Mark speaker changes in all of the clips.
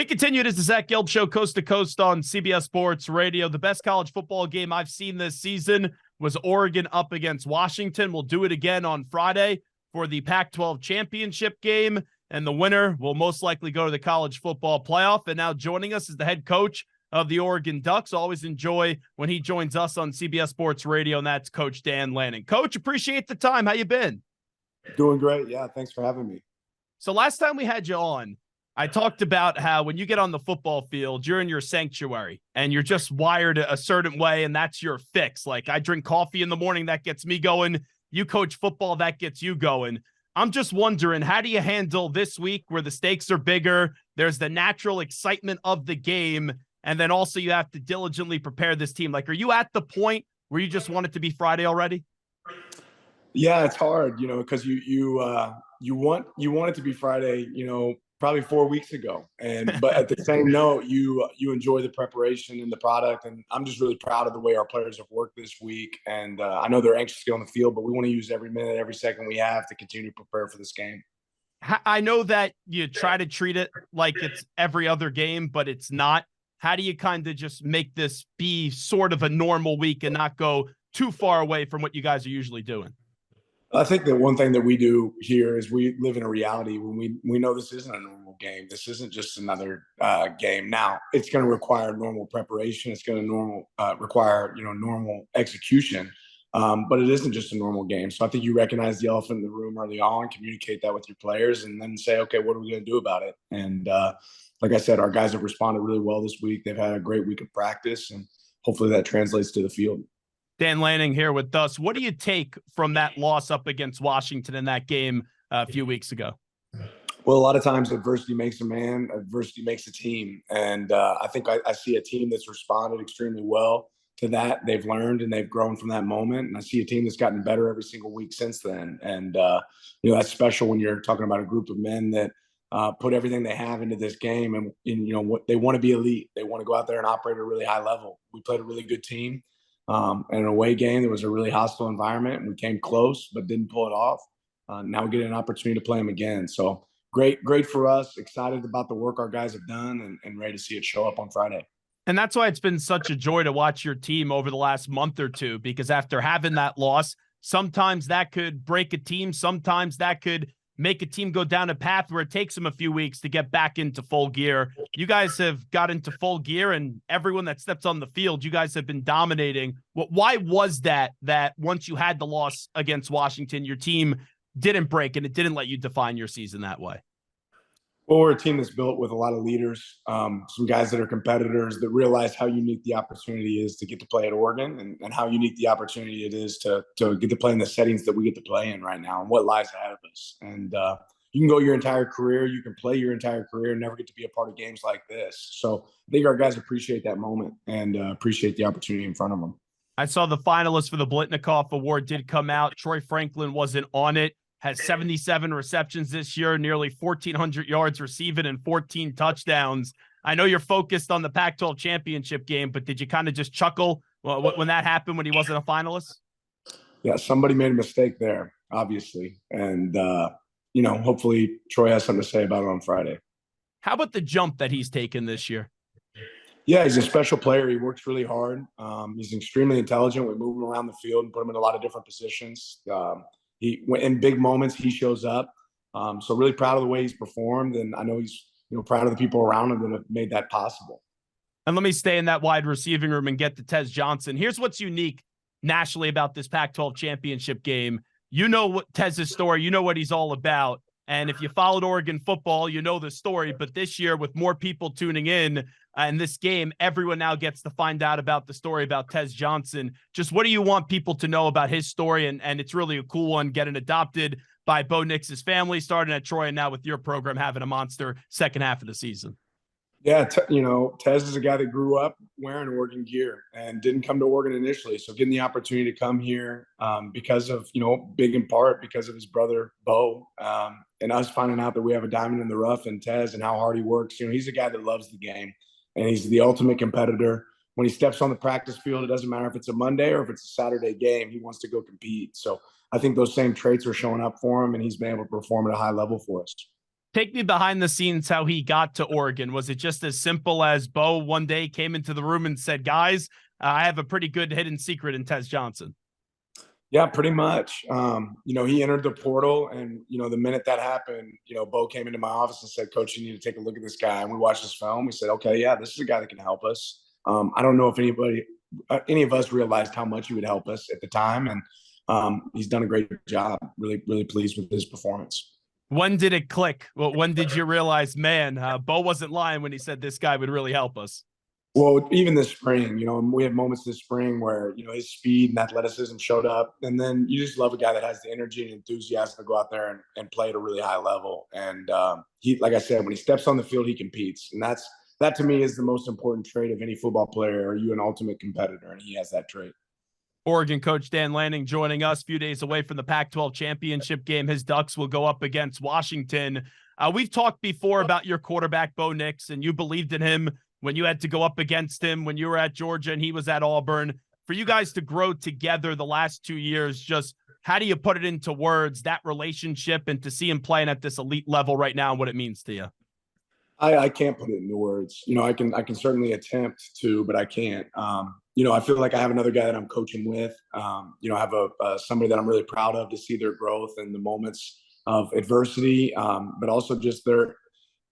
Speaker 1: We continue. It is the Zach Gelb Show, coast to coast on CBS Sports Radio. The best college football game I've seen this season was Oregon up against Washington. We'll do it again on Friday for the Pac-12 championship game, and the winner will most likely go to the college football playoff. And now joining us is the head coach of the Oregon Ducks. Always enjoy when he joins us on CBS Sports Radio, and that's Coach Dan Lanning. Coach, appreciate the time. How you been?
Speaker 2: Doing great. Yeah, thanks for having me.
Speaker 1: So last time we had you on, I talked about how when you get on the football field, you're in your sanctuary and you're just wired a certain way, and that's your fix. Like, I drink coffee in the morning, that gets me going. You coach football, that gets you going. I'm just wondering, how do you handle this week where the stakes are bigger? There's the natural excitement of the game, and then also you have to diligently prepare this team. Like, are you at the point where you just want it to be Friday already?
Speaker 2: Yeah, it's hard, because you want it to be Friday, probably 4 weeks ago. But at the same note, you enjoy the preparation and the product. And I'm just really proud of the way our players have worked this week. And I know they're anxious to get on the field, but we want to use every minute, every second we have to continue to prepare for this game.
Speaker 1: I know that you try to treat it like it's every other game, but it's not. How do you kind of just make this be sort of a normal week and not go too far away from what you guys are usually doing?
Speaker 2: I think that one thing that we do here is we live in a reality when we know this isn't a normal game. This isn't just another game. Now, it's going to require normal preparation. It's going to require normal execution, but it isn't just a normal game. So I think you recognize the elephant in the room early on, communicate that with your players, and then say, okay, what are we going to do about it? And like I said, our guys have responded really well this week. They've had a great week of practice, and hopefully that translates to the field.
Speaker 1: Dan Lanning here with us. What do you take from that loss up against Washington in that game a few weeks ago?
Speaker 2: Well, a lot of times adversity makes a man, adversity makes a team. And I think I see a team that's responded extremely well to that. They've learned and they've grown from that moment. And I see a team that's gotten better every single week since then. And, that's special when you're talking about a group of men that put everything they have into this game. And what they want to be elite. They want to go out there and operate at a really high level. We played a really good team. In an away game, there was a really hostile environment, and we came close but didn't pull it off. Now we get an opportunity to play them again. So great for us. Excited about the work our guys have done and ready to see it show up on Friday.
Speaker 1: And that's why it's been such a joy to watch your team over the last month or two, because after having that loss, sometimes that could break a team. Sometimes that could make a team go down a path where it takes them a few weeks to get back into full gear. You guys have got into full gear, and everyone that steps on the field, you guys have been dominating. Why was that once you had the loss against Washington, your team didn't break and it didn't let you define your season that way?
Speaker 2: Well, we're a team that's built with a lot of leaders, some guys that are competitors that realize how unique the opportunity is to get to play at Oregon and how unique the opportunity it is to get to play in the settings that we get to play in right now and what lies ahead of us. And you can go your entire career, you can play your entire career and never get to be a part of games like this. So I think our guys appreciate that moment and appreciate the opportunity in front of them.
Speaker 1: I saw the finalists for the Blitnikoff Award did come out. Troy Franklin wasn't on it. Has 77 receptions this year, nearly 1,400 yards receiving and 14 touchdowns. I know you're focused on the Pac-12 championship game, but did you kind of just chuckle when that happened when he wasn't a finalist?
Speaker 2: Yeah, somebody made a mistake there, obviously. And, hopefully Troy has something to say about it on Friday.
Speaker 1: How about the jump that he's taken this year?
Speaker 2: Yeah, he's a special player. He works really hard. He's extremely intelligent. We move him around the field and put him in a lot of different positions. In big moments, he shows up. So really proud of the way he's performed. And I know he's, proud of the people around him that have made that possible.
Speaker 1: And let me stay in that wide receiving room and get to Tess Johnson. Here's what's unique nationally about this Pac-12 championship game. You know what Tez's story, you know what he's all about. And if you followed Oregon football, you know the story. But this year, with more people tuning in this game, everyone now gets to find out about the story about Tess Johnson. Just what do you want people to know about his story? And it's really a cool one, getting adopted by Bo Nix's family, starting at Troy, and now with your program having a monster second half of the season.
Speaker 2: Yeah, Tez is a guy that grew up wearing Oregon gear and didn't come to Oregon initially. So getting the opportunity to come here because of, big in part because of his brother, Bo, and us finding out that we have a diamond in the rough in Tez and how hard he works. He's a guy that loves the game, and he's the ultimate competitor. When he steps on the practice field, it doesn't matter if it's a Monday or if it's a Saturday game. He wants to go compete. So I think those same traits are showing up for him, and he's been able to perform at a high level for us.
Speaker 1: Take me behind the scenes how he got to Oregon. Was it just as simple as Bo one day came into the room and said, guys, I have a pretty good hidden secret in Tess Johnson?
Speaker 2: Yeah, pretty much. He entered the portal, and the minute that happened, Bo came into my office and said, "Coach, you need to take a look at this guy." And we watched his film. We said, "Okay, yeah, this is a guy that can help us." I don't know if any of us realized how much he would help us at the time, and he's done a great job. Really, really pleased with his performance.
Speaker 1: When did it click? Well, when did you realize, man, Bo wasn't lying when he said this guy would really help us?
Speaker 2: Well, even this spring, we had moments this spring where, his speed and athleticism showed up. And then you just love a guy that has the energy and enthusiasm to go out there and play at a really high level. And he, like I said, when he steps on the field, he competes. And that to me is the most important trait of any football player. Are you an ultimate competitor? And he has that trait.
Speaker 1: Oregon coach Dan Lanning joining us a few days away from the Pac-12 championship game. His Ducks will go up against Washington. We've talked before about your quarterback, Bo Nix, and you believed in him when you had to go up against him when you were at Georgia and he was at Auburn. For you guys to grow together the last 2 years, just how do you put it into words, that relationship, and to see him playing at this elite level right now and what it means to you?
Speaker 2: I can't put it into words. I can certainly attempt to, but I can't. I feel like I have another guy that I'm coaching with. I have somebody that I'm really proud of to see their growth in the moments of adversity, but also just their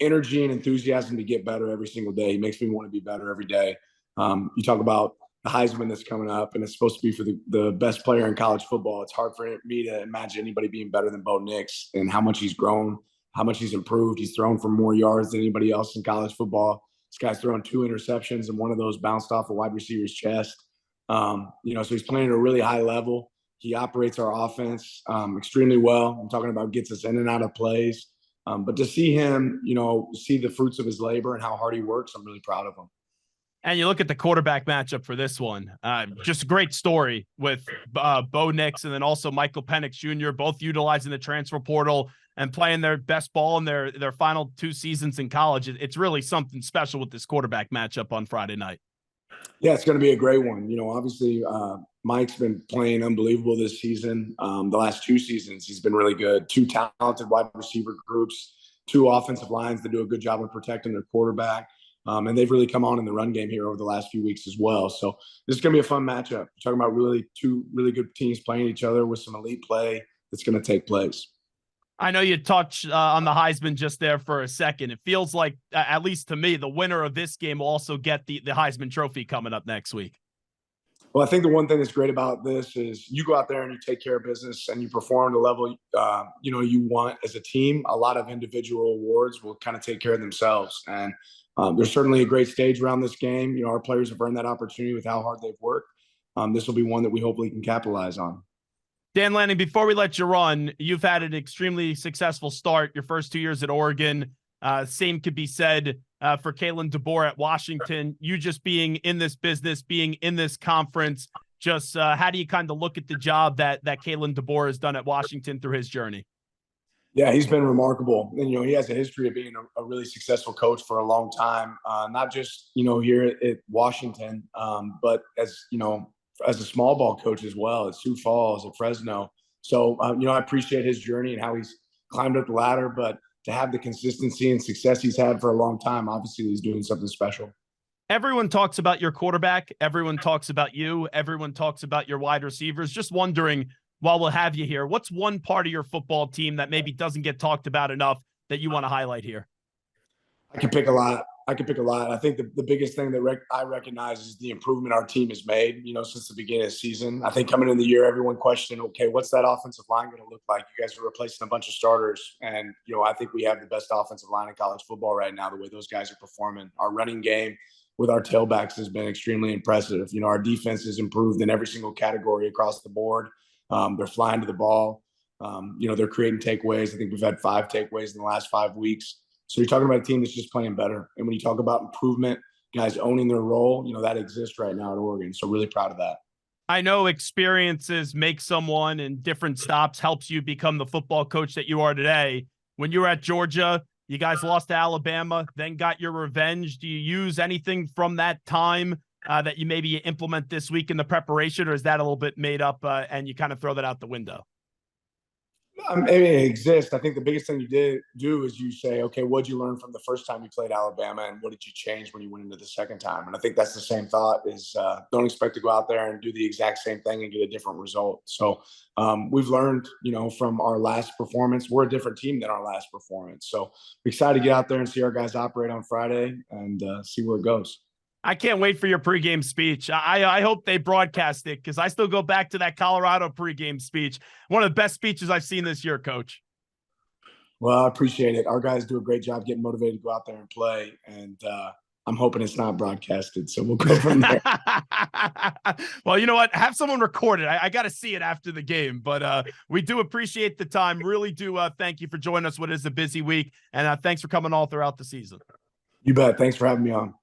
Speaker 2: energy and enthusiasm to get better every single day. He makes me want to be better every day. You talk about the Heisman that's coming up, and it's supposed to be for the best player in college football. It's hard for me to imagine anybody being better than Bo Nix and how much he's grown, how much he's improved. He's thrown for more yards than anybody else in college football. This guy's thrown 2 interceptions, and one of those bounced off a wide receiver's chest. So he's playing at a really high level. He operates our offense extremely well. I'm talking about gets us in and out of plays. But to see him, see the fruits of his labor and how hard he works, I'm really proud of him.
Speaker 1: And you look at the quarterback matchup for this one, just a great story with Bo Nix and then also Michael Penix Jr., both utilizing the transfer portal and playing their best ball in their final 2 seasons in college. It's really something special with this quarterback matchup on Friday night.
Speaker 2: Yeah, it's going to be a great one. Obviously, Mike's been playing unbelievable this season. The last 2 seasons, he's been really good. 2 talented wide receiver groups, 2 offensive lines that do a good job of protecting their quarterback. And they've really come on in the run game here over the last few weeks as well. So this is going to be a fun matchup. You're talking about 2 really good teams playing each other with some elite play that's going to take place.
Speaker 1: I know you touched on the Heisman just there for a second. It feels like, at least to me, the winner of this game will also get the Heisman Trophy coming up next week.
Speaker 2: Well, I think the one thing that's great about this is you go out there and you take care of business and you perform the level, you want as a team. A lot of individual awards will kind of take care of themselves. And there's certainly a great stage around this game. Our players have earned that opportunity with how hard they've worked. This will be one that we hopefully can capitalize on.
Speaker 1: Dan Lanning, before we let you run, you've had an extremely successful start your first 2 years at Oregon. Same could be said for Kalen DeBoer at Washington. You just being in this business, being in this conference, just how do you kind of look at the job that Kalen DeBoer has done at Washington through his journey?
Speaker 2: Yeah, he's been remarkable. And, he has a history of being a really successful coach for a long time, not just, here at Washington, but as a small ball coach as well at Sioux Falls, at Fresno. So, I appreciate his journey and how he's climbed up the ladder, but to have the consistency and success he's had for a long time, obviously he's doing something special.
Speaker 1: Everyone talks about your quarterback. Everyone talks about you. Everyone talks about your wide receivers. Just wondering, while we'll have you here, what's one part of your football team that maybe doesn't get talked about enough that you want to highlight here?
Speaker 2: I can pick a lot. I think the biggest thing that I recognize is the improvement our team has made, since the beginning of the season. I think coming in the year, everyone questioned, okay, what's that offensive line going to look like? You guys are replacing a bunch of starters. And, I think we have the best offensive line in college football right now, the way those guys are performing. Our running game with our tailbacks has been extremely impressive. Our defense has improved in every single category across the board. They're flying to the ball. They're creating takeaways. I think we've had 5 takeaways in the last 5 weeks. So you're talking about a team that's just playing better. And when you talk about improvement, guys owning their role, that exists right now at Oregon. So really proud of that.
Speaker 1: I know experiences make someone, and different stops helps you become the football coach that you are today. When you were at Georgia, you guys lost to Alabama, then got your revenge. Do you use anything from that time that you maybe implement this week in the preparation, or is that a little bit made up and you kind of throw that out the window?
Speaker 2: Maybe it exists. I think the biggest thing you do is you say, okay, what'd you learn from the first time you played Alabama, and what did you change when you went into the second time? And I think that's the same thought: is don't expect to go out there and do the exact same thing and get a different result. So we've learned, from our last performance. We're a different team than our last performance. So we're excited to get out there and see our guys operate on Friday and see where it goes.
Speaker 1: I can't wait for your pregame speech. I hope they broadcast it because I still go back to that Colorado pregame speech. One of the best speeches I've seen this year, Coach.
Speaker 2: Well, I appreciate it. Our guys do a great job getting motivated to go out there and play. And I'm hoping it's not broadcasted. So we'll go from there.
Speaker 1: Well, you know what? Have someone record it. I got to see it after the game. But we do appreciate the time. Really do thank you for joining us. What is a busy week. And thanks for coming all throughout the season.
Speaker 2: You bet. Thanks for having me on.